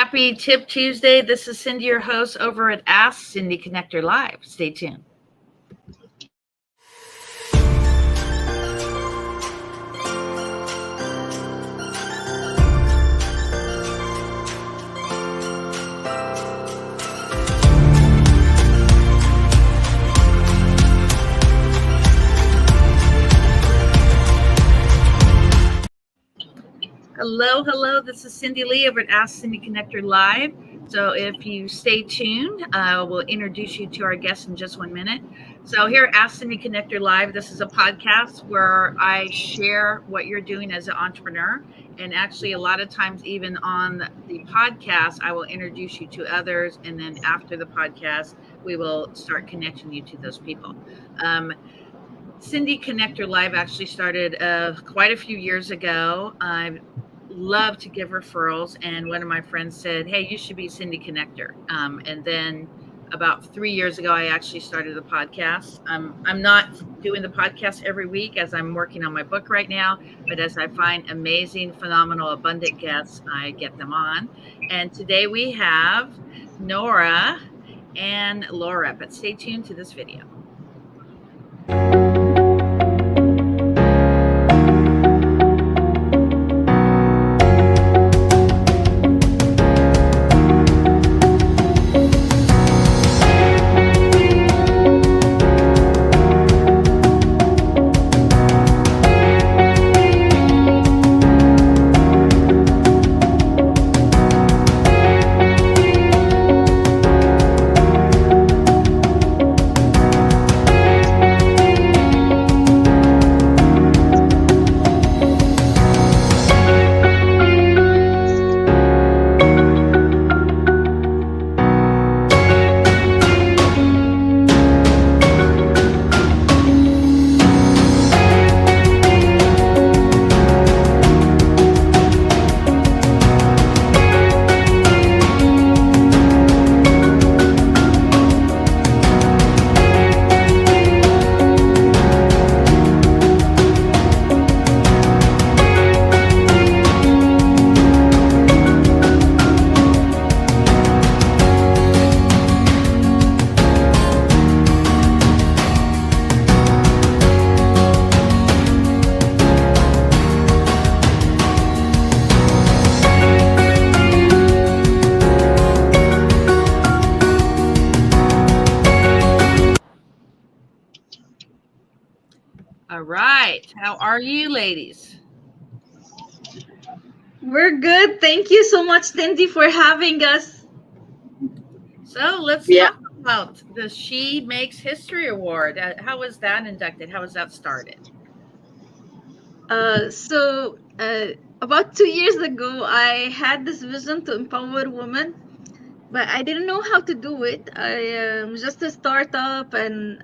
Happy Tip Tuesday. This is Cindy, your host over at Ask Cindy Connector Live. Stay tuned. Hello. This is Cindy Lee over at Ask Cindy Connector Live. So if you stay tuned, we'll introduce you to our guest in just 1 minute. So here at Ask Cindy Connector Live, this is a podcast where I share what you're doing as an entrepreneur. And actually, a lot of times, even on the podcast, I will introduce you to others. And then after the podcast, we will start connecting you to those people. Cindy Connector Live actually started quite a few years ago. I love to give referrals, and one of my friends said, "Hey, you should be Cindy Connector." And then about 3 years ago, I actually started the podcast. I'm not doing the podcast every week as I'm working on my book right now, but as I find amazing, phenomenal, abundant guests, I get them on. And today we have Noura and Lara, but stay tuned to this video. All right. How are you, ladies? We're good. Thank you so much, Cindy, for having us. So let's talk about the She Makes History Award. How was that inducted? How was that started? About 2 years ago, I had this vision to empower women, but I didn't know how to do it. I am just a startup, and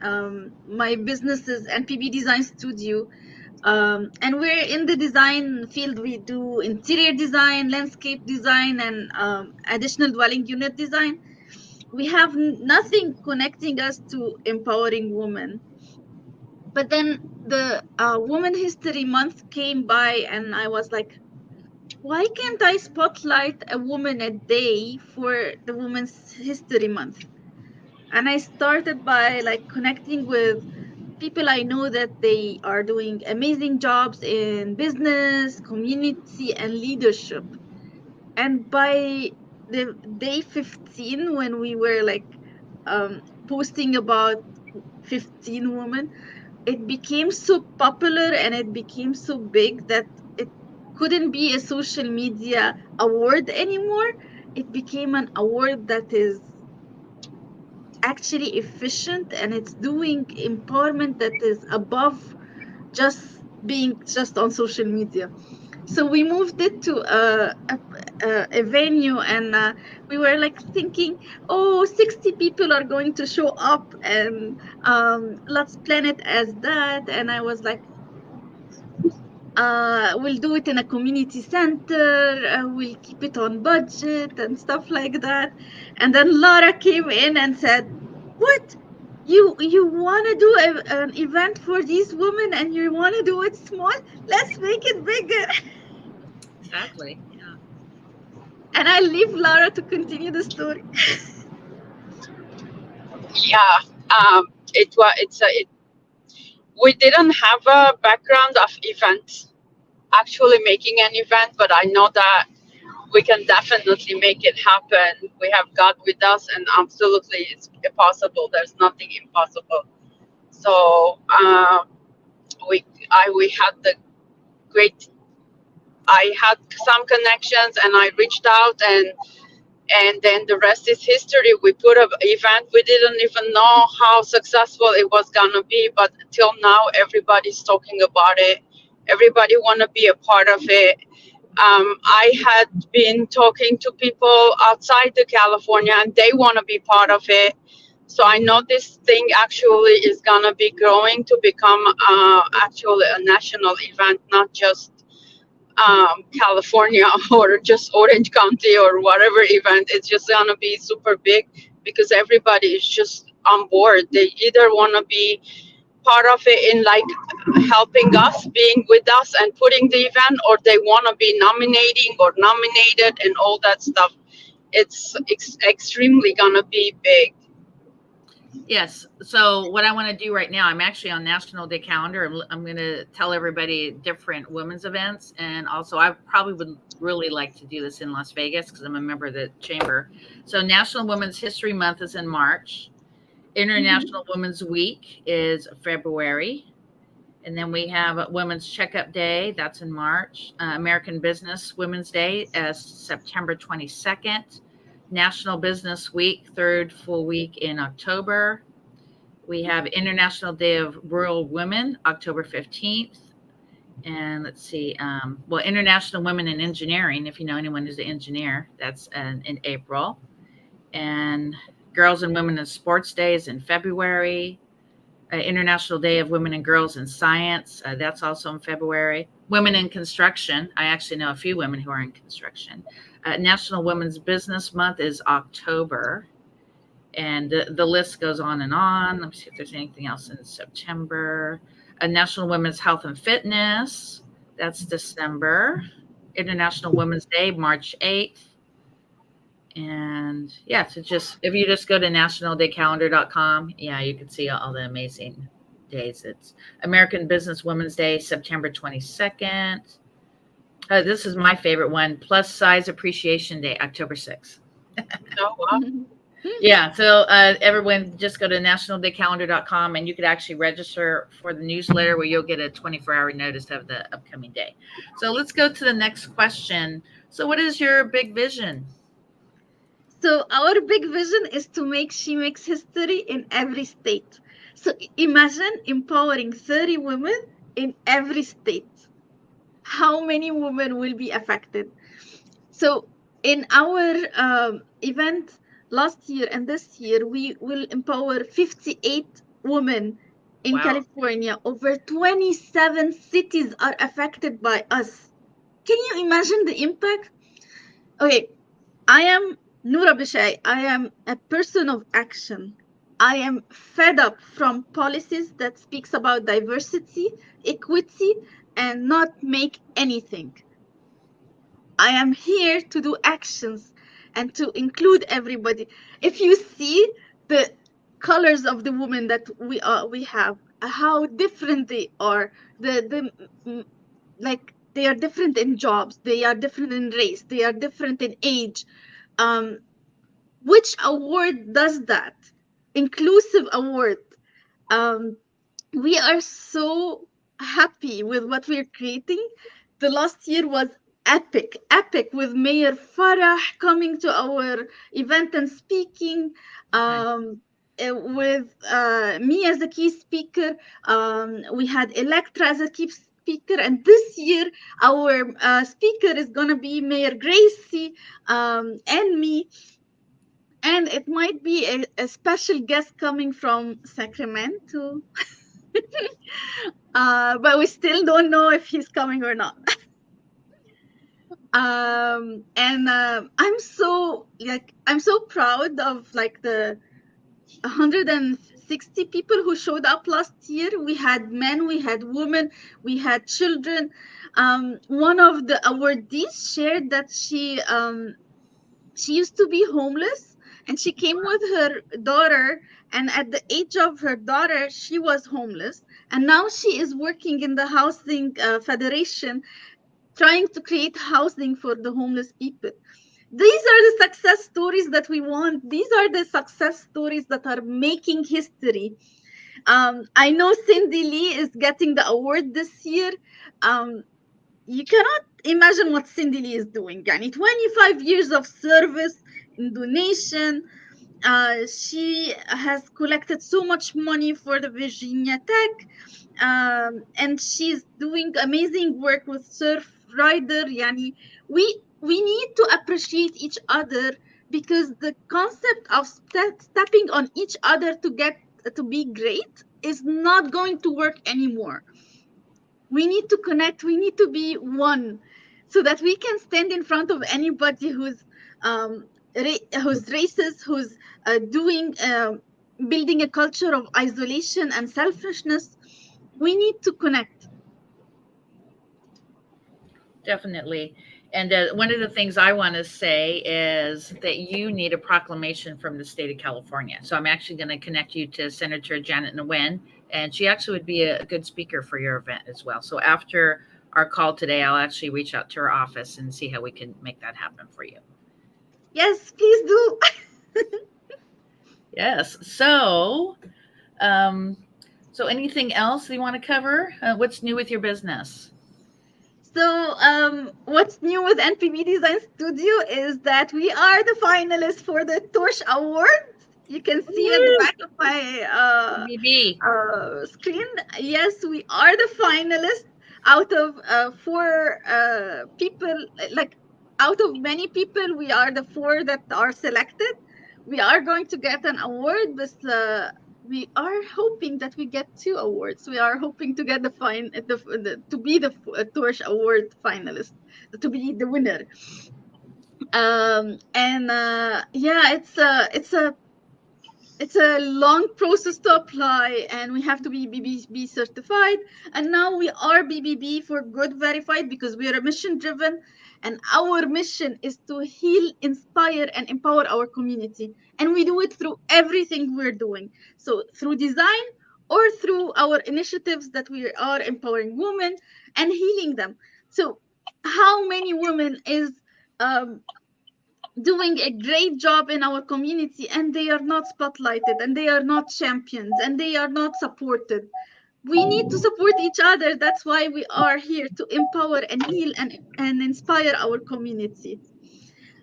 my business is NPBDeisgnnStudio. And we're in the design field. We do interior design, landscape design, and additional dwelling unit design. We have nothing connecting us to empowering women. But then the Women History Month came by, and I was like, why can't I spotlight a woman a day for the Women's History Month? And I started by connecting with people I know that they are doing amazing jobs in business, community, and leadership. And by the day 15, when we were posting about 15 women, it became so popular and it became so big that it couldn't be a social media award anymore. It became an award that is actually efficient, and it's doing empowerment that is above just being just on social media. So we moved it to a venue, and we were thinking, 60 people are going to show up, and let's plan it as that. And I was like, we'll do it in a community center, we'll keep it on budget and stuff like that. And then Lara came in and said, what? You want to do an event for these women and you want to do it small? Let's make it bigger. Exactly. Yeah. And I leave Lara to continue the story. Yeah, we didn't have a background of events, actually making an event, but I know that we can definitely make it happen. We have God with us, and absolutely it's possible. There's nothing impossible. So we had the great. I had some connections, and I reached out, and then the rest is history. We put an event. We didn't even know how successful it was gonna be, but till now, everybody's talking about it. Everybody wanna be a part of it. I had been talking to people outside the California, and they want to be part of it. So I know this thing actually is gonna be growing to become actually a national event, not just California or just Orange County or whatever event. It's just gonna be super big because everybody is just on board. They either want to be part of it in like helping us, being with us and putting the event, or they want to be nominating or nominated and all that stuff. It's extremely gonna be big. Yes. So what I want to do right now, I'm actually on National Day calendar. I'm going to tell everybody different women's events, and also I probably would really like to do this in Las Vegas because I'm a member of the chamber. So National Women's History Month is in March. International Women's Week is February. And then we have Women's Checkup Day. That's in March. American Business Women's Day is September 22nd. National Business Week, third full week in October. We have International Day of Rural Women, October 15th. And let's see, International Women in Engineering, if you know anyone who's an engineer, that's in April. And Girls and Women in Sports Days in February. International Day of Women and Girls in Science, that's also in February. Women in Construction, I actually know a few women who are in construction. National Women's Business Month is October, and the list goes on and on. Let me see if there's anything else in September. National Women's Health and Fitness, that's December. International Women's Day, March 8th. And yeah, so just if you just go to nationaldaycalendar.com, yeah, you can see all the amazing days. It's American Business Women's Day, September 22nd. This is my favorite one, Plus Size Appreciation Day, October 6th. Oh, wow. Yeah, so everyone just go to nationaldaycalendar.com and you could actually register for the newsletter where you'll get a 24-hour notice of the upcoming day. So let's go to the next question. So what is your big vision? So our big vision is to make She Makes history in every state. So imagine empowering 30 women in every state. How many women will be affected? So in our event last year and this year, we will empower 58 women in California. Over 27 cities are affected by us. Can you imagine the impact? Okay, I am Noura Bishai. I am a person of action. I am fed up from policies that speaks about diversity, equity, and not make anything. I am here to do actions and to include everybody. If you see the colors of the women that we have, how different they are, like they are different in jobs, they are different in race, they are different in age. Which award does that? Inclusive award. We are so happy with what we're creating. The last year was epic with Mayor Farah coming to our event and speaking, with me as a key speaker. We had Electra as a key speaker, and this year our speaker is going to be Mayor Gracie and me. And it might be a special guest coming from Sacramento. But we still don't know if he's coming or not. I'm so proud of like the 160 people who showed up last year. We had men, we had women, we had children. One of the awardees shared that she She used to be homeless, and she came with her daughter, and at the age of her daughter she was homeless, and now she is working in the housing federation, trying to create housing for the homeless people. These are the success stories that we want. These are the success stories that are making history. I know Cindy Lee is getting the award this year. You cannot imagine what Cindy Lee is doing. Yani 25 years of service in donation. She has collected so much money for the Virginia Tech, and she's doing amazing work with Surf Rider. Yani we need to appreciate each other, because the concept of stepping on each other to get to be great is not going to work anymore. We need to connect, we need to be one, so that we can stand in front of anybody um, who's racist, who's doing building a culture of isolation and selfishness. We need to connect. Definitely. And one of the things I want to say is that you need a proclamation from the state of California. So I'm actually going to connect you to Senator Janet Nguyen, and she actually would be a good speaker for your event as well. So after our call today, I'll actually reach out to her office and see how we can make that happen for you. Yes, please do. Yes. Um, so anything else you want to cover? What's new with your business? So, what's new with NPB Design Studio is that we are the finalists for the Torch Award. You can see at the Woo! back of my BB. screen. Yes, we are the finalists out of four people. Like, out of many people, we are the four that are selected. We are going to get an award, but we are hoping that we get two awards. We are hoping to get to be the Torch Award finalist, to be the winner. And yeah, it's a long process to apply, and we have to be BBB certified. And now we are BBB for good verified, because we are mission driven, and our mission is to heal, inspire, and empower our community. And we do it through everything we're doing. So through design, or through our initiatives that we are empowering women and healing them. So how many women is um, doing a great job in our community, and they are not spotlighted, and they are not champions, and they are not supported? We need to support each other. That's why we are here, to empower and heal and inspire our community.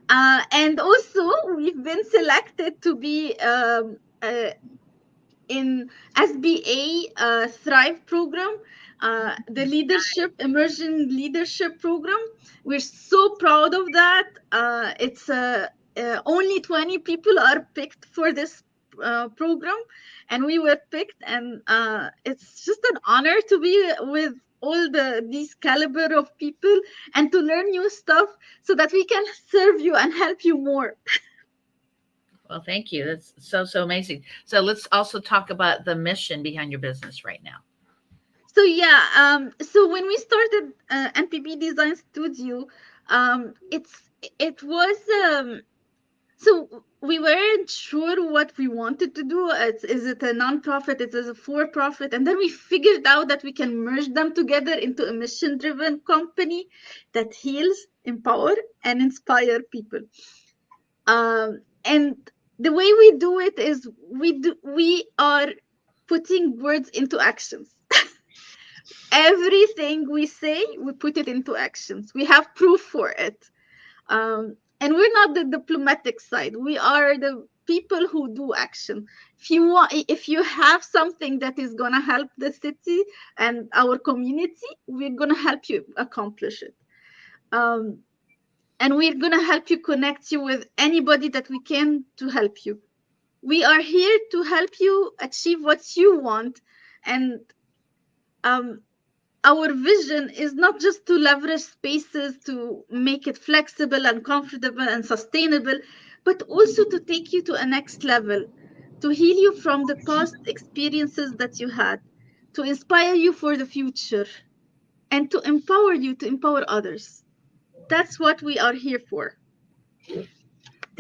And also, we've been selected to be in SBA Thrive program, the leadership, immersion leadership program. We're so proud of that. It's only 20 people are picked for this program, and we were picked, and it's just an honor to be with all these caliber of people, and to learn new stuff, so that we can serve you and help you more. Well, thank you. That's so amazing. So let's also talk about the mission behind your business right now. So yeah, so when we started NPB Design Studio, it's it was so we weren't sure what we wanted to do. Is it a nonprofit? It is a for-profit? And then we figured out that we can merge them together into a mission-driven company that heals, empower, and inspire people. And the way we do it is we are putting words into actions. Everything we say, we put it into actions. We have proof for it. And we're not the diplomatic side. We are the people who do action. If you have something that is gonna help the city and our community, we're gonna help you accomplish it. Um, and we're gonna help you, connect you with anybody that we can to help you. We are here to help you achieve what you want, and um, our vision is not just to leverage spaces to make it flexible and comfortable and sustainable, but also to take you to a next level, to heal you from the past experiences that you had, to inspire you for the future, and to empower you to empower others. That's what we are here for.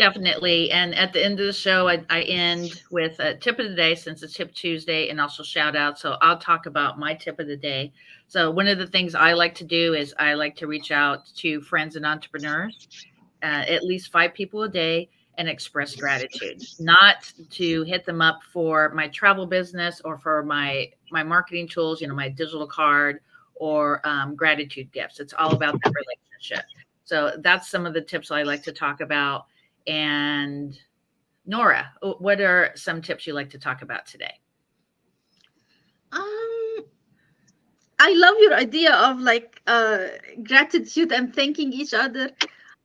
Definitely. And at the end of the show, I end with a tip of the day since it's Tip Tuesday and also shout out. So I'll talk about my tip of the day. So, one of the things I like to do is I like to reach out to friends and entrepreneurs, at least 5 people a day, and express gratitude. Not to hit them up for my travel business or for my marketing tools, my digital card or gratitude gifts. It's all about that relationship. So that's some of the tips I like to talk about. And Noura, what are some tips you like to talk about today? Um, I love your idea of like gratitude and thanking each other.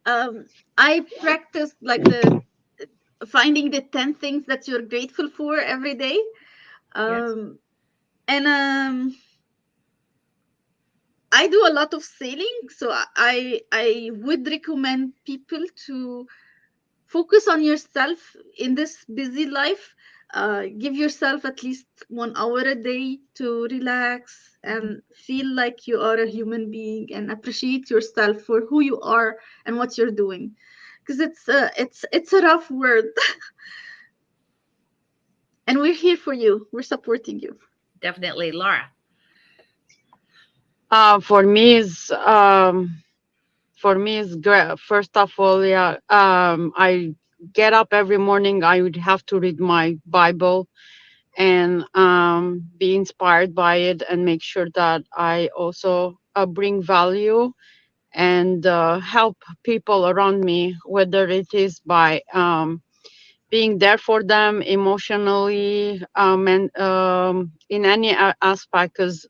I practice like the finding the 10 things that you're grateful for every day. Yes. And I do a lot of sailing, so I would recommend people to focus on yourself in this busy life. Give yourself at least 1 hour a day to relax Mhm. and feel like you are a human being and appreciate yourself for who you are and what you're doing, because it's a rough world. And we're here for you. We're supporting you. Definitely. Lara. For me is great. First of all, yeah, I get up every morning. I would have to read my Bible and be inspired by it, and make sure that I also bring value and help people around me, whether it is by being there for them emotionally, and in any aspect, because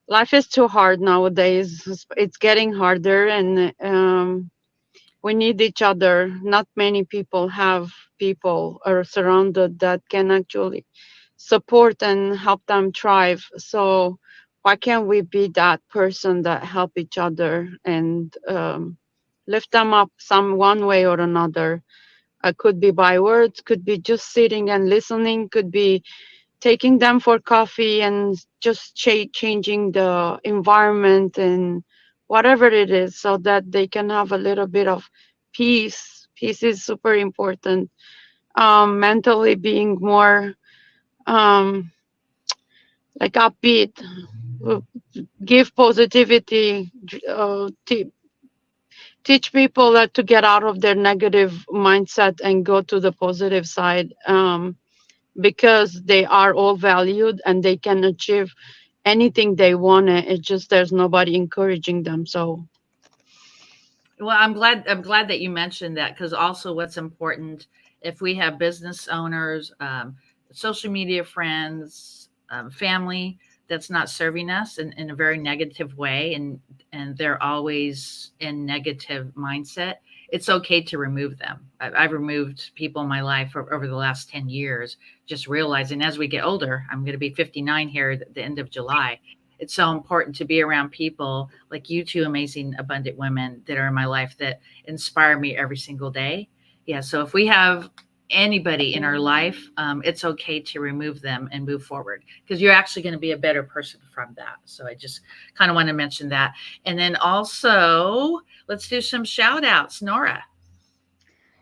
life is too hard nowadays. It's getting harder, and we need each other. Not many people have people are surrounded that can actually support and help them thrive. So why can't we be that person that help each other and lift them up some one way or another? Could be by words, could be just sitting and listening, could be taking them for coffee and just changing the environment and whatever it is, so that they can have a little bit of peace. Peace is super important. Mentally being more um, like upbeat, uh, give positivity, teach people that to get out of their negative mindset and go to the positive side. Because they are all valued and they can achieve anything they want. It's just there's nobody encouraging them. So Well, I'm glad that you mentioned that, because also what's important, if we have business owners, social media friends, family that's not serving us in a very negative way, and they're always in negative mindset, it's okay to remove them. I've removed people in my life over the last 10 years, just realizing as we get older, I'm going to be 59 here at the end of July. It's so important to be around people like you two amazing, abundant women that are in my life that inspire me every single day. Yeah. So if we have anybody in our life, it's okay to remove them and move forward, because you're actually going to be a better person from that. So I just kind of want to mention that. And then also, let's do some shout outs. Noura.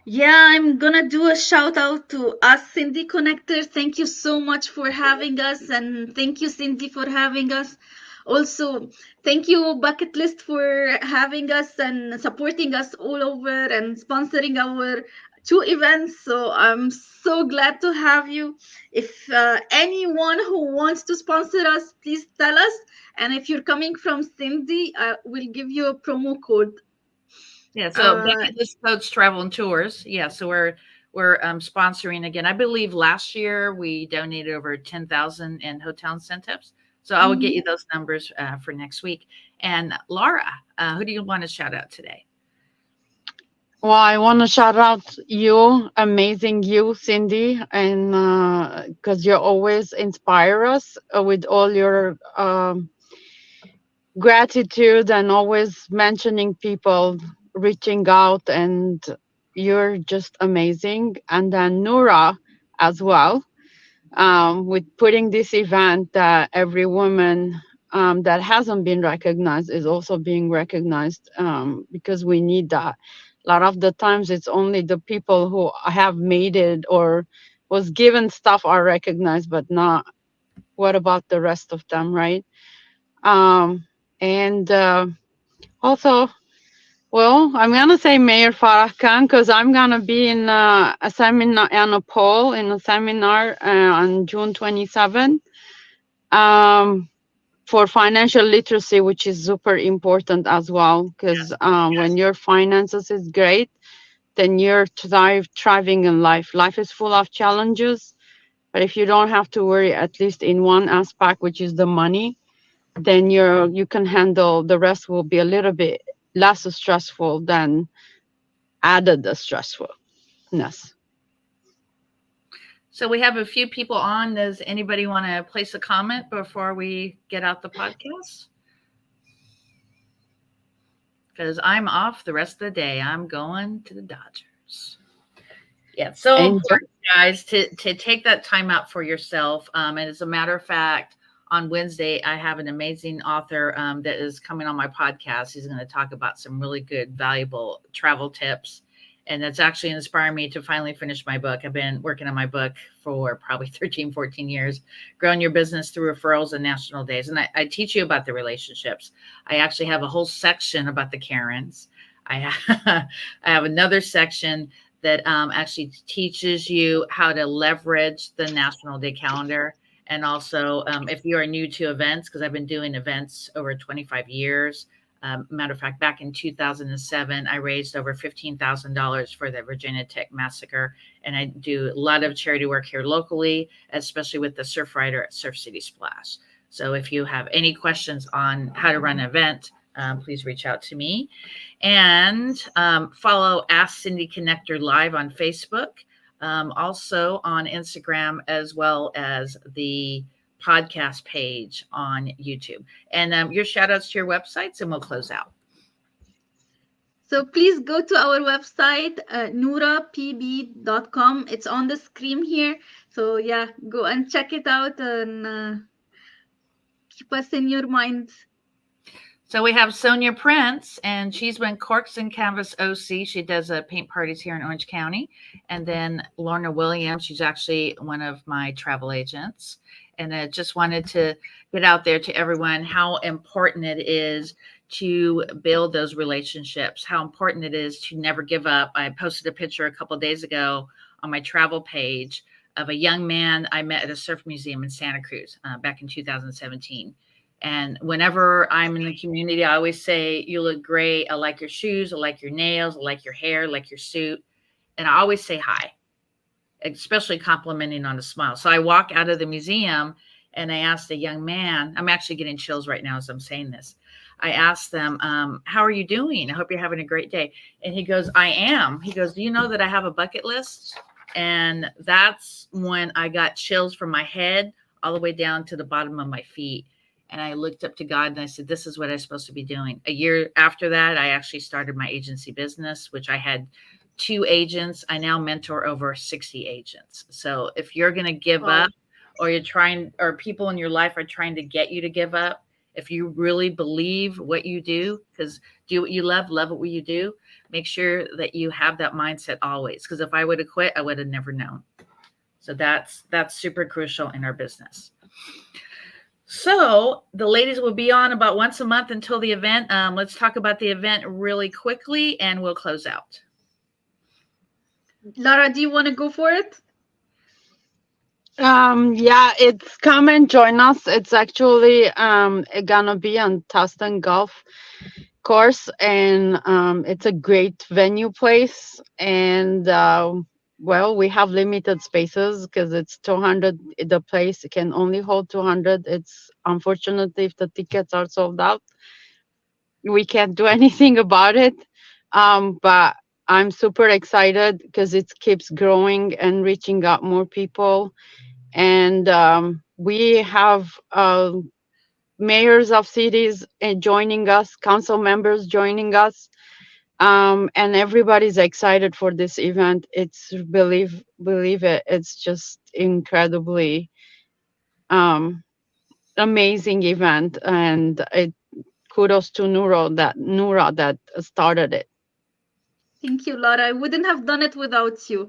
Yeah, I'm gonna do a shout out to us, Cindy Connector. Thank you so much for having us, and thank you, Cindy, for having us. Also, thank you, Bucket List, for having us and supporting us all over and sponsoring our 2 events. So I'm so glad to have you. If anyone who wants to sponsor us, please tell us. And if you're coming from Cindy, I will give you a promo code. Yeah, so Uh, Bucket List Coach Travel and Tours. Yeah, so we're sponsoring again. I believe last year we donated over 10,000 in hotel incentives. So I will get mhm. you those numbers for next week. And Lara, who do you want to shout out today? well, I want to shout out you, amazing you, Cindy, and because you always inspire us with all your gratitude and always mentioning people, reaching out, and you're just amazing. And then Noura as well, with putting this event that every woman that hasn't been recognized is also being recognized, because we need that. A lot of the times it's only the people who have made it or was given stuff are recognized, but not what about the rest of them, right? And also, well, I'm gonna say Mayor Farah Khan because I'm gonna be in a seminar on a poll in a seminar on June 27 for financial literacy, which is super important as well. Because when your finances is great, then you're thriving in life. Life is full of challenges, but if you don't have to worry, at least in one aspect, which is the money, then you can handle the rest. Will be a little bit less stressful than added the stressfulness. So we have a few people on. Does anybody want to place a comment before we get out the podcast? Because I'm off the rest of the day. I'm going to the Dodgers. Yeah, it's so important, guys, to take that time out for yourself. And as a matter of fact, on Wednesday, I have an amazing author that is coming on my podcast. He's going to talk about some really good, valuable travel tips. And that's actually inspiring me to finally finish my book. I've been working on my book for probably 13, 14 years, growing your business through referrals and national days. And I teach you about the relationships. I actually have a whole section about the Karens. I have another section that actually teaches you how to leverage the National Day calendar. And also, if you are new to events, because I've been doing events over 25 years. Matter of fact, back in 2007, I raised over $15,000 for the Virginia Tech massacre. And I do a lot of charity work here locally, especially with the Surf Rider at Surf City Splash. So if you have any questions on how to run an event, please reach out to me. And follow Ask Cindy Connector Live on Facebook, also on Instagram, as well as the podcast page on YouTube. And your shout outs to your websites, and we'll close out. So please go to our website, nourapb.com. It's on the screen here. So yeah, go and check it out and keep us in your minds. So we have Sonia Prince, and she's been Corks and Canvas OC. She does paint parties here in Orange County. And then Lorna Williams, she's actually one of my travel agents. And I just wanted to get out there to everyone how important it is to build those relationships, how important it is to never give up. I posted a picture a couple of days ago on my travel page of a young man I met at a surf museum in Santa Cruz back in 2017. And whenever I'm in the community, I always say, you look great. I like your shoes. I like your nails. I like your hair, I like your suit. And I always say hi, especially complimenting on a smile. So I walk out of the museum and I asked a young man, I'm actually getting chills right now as I'm saying this. I asked them, how are you doing? I hope you're having a great day. And he goes, I am. He goes, do you know that I have a bucket list? And that's when I got chills from my head all the way down to the bottom of my feet. And I looked up to God and I said, this is what I'm supposed to be doing. A year after that, I actually started my agency business, which I had 2 agents. I now mentor over 60 agents. So if you're going to give up, or you're trying, or people in your life are trying to get you to give up, if you really believe what you do, because do what you love what you do, make sure that you have that mindset always. Because if I would have quit, I would have never known. So that's super crucial in our business. So the ladies will be on about once a month until the event. Let's talk about the event really quickly and we'll close out. Lara, do you want to go for it? Yeah, it's come and join us. It's actually gonna be on Tustin Golf Course, and it's a great venue place. And well, we have limited spaces because it's 200. The place can only hold 200. It's unfortunately if the tickets are sold out, we can't do anything about it. But I'm super excited because it keeps growing and reaching out more people. And we have mayors of cities joining us, council members joining us, and everybody's excited for this event. It's believe it, it's just incredibly amazing event, and kudos to Noura that started it. Thank you, Lara. I wouldn't have done it without you.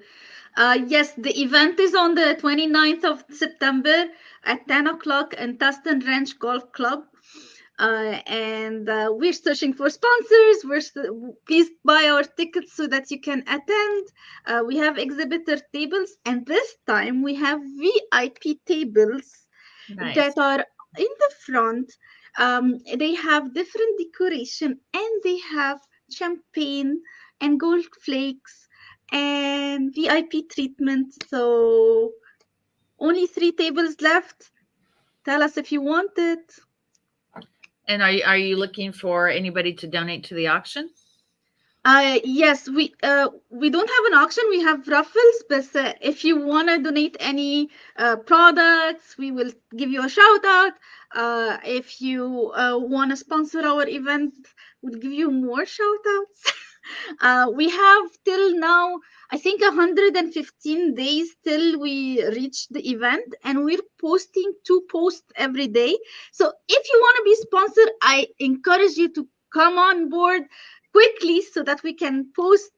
Yes, the event is on the 29th of September at 10 o'clock in Tustin Ranch Golf Club. And we're searching for sponsors. Please buy our tickets so that you can attend. We have exhibitor tables, and this time we have VIP tables Nice. that are in the front. They have different decoration, and they have champagne and gold flakes and VIP treatment. So only 3 tables left. Tell us if you want it. And are you looking for anybody to donate to the auction? Yes, we don't have an auction. We have raffles, but if you want to donate any products, we will give you a shout out. If you want to sponsor our event, we'll give you more shout outs. We have till now, I think 115 days till we reach the event, and we're posting 2 posts every day. So if you want to be sponsored, I encourage you to come on board quickly so that we can post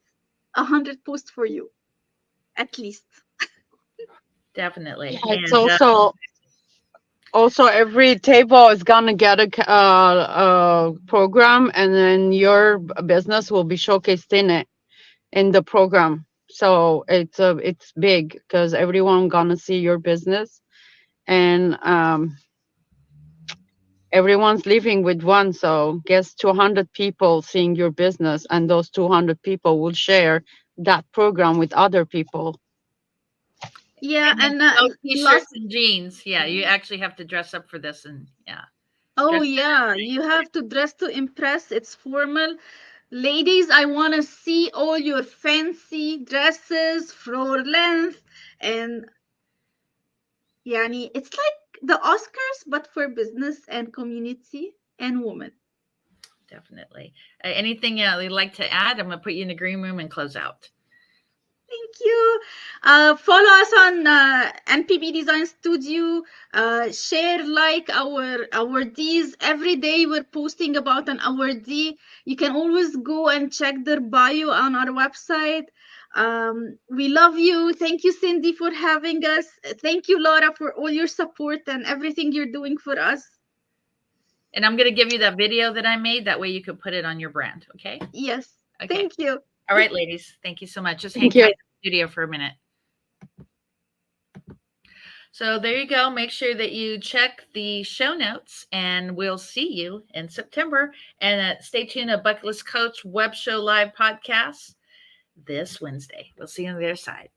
100 posts for you, at least. Definitely. Yeah, it's And also every table is gonna get a program, and then your business will be showcased in the program. So it's big because everyone gonna see your business, and everyone's living with one. So guess 200 people seeing your business, and those 200 people will share that program with other people. Yeah, and no t-shirts last. and jeans. Yeah, you actually have to dress up for this, and yeah. Oh, Dress yeah, you have to dress to impress. It's formal. Ladies, I want to see all your fancy dresses, floor length, and yani, it's like the Oscars, but for business and community and women. Definitely. Anything you'd like to add? I'm going to put you in the green room and close out. Thank you. Follow us on NPB Design Studio. Share, like our awardees. Every day we're posting about an awardee. You can always go and check their bio on our website. We love you. Thank you, Cindy, for having us. Thank you, Lara, for all your support and everything you're doing for us. And I'm going to give you that video that I made. That way you can put it on your brand. Okay? Yes. Okay. Thank you. All right, ladies. Thank you so much. Just hang Thank you. tight in the studio for a minute. So there you go. Make sure that you check the show notes, and we'll see you in September. And stay tuned to Bucket List Coach Web Show Live podcast this Wednesday. We'll see you on the other side.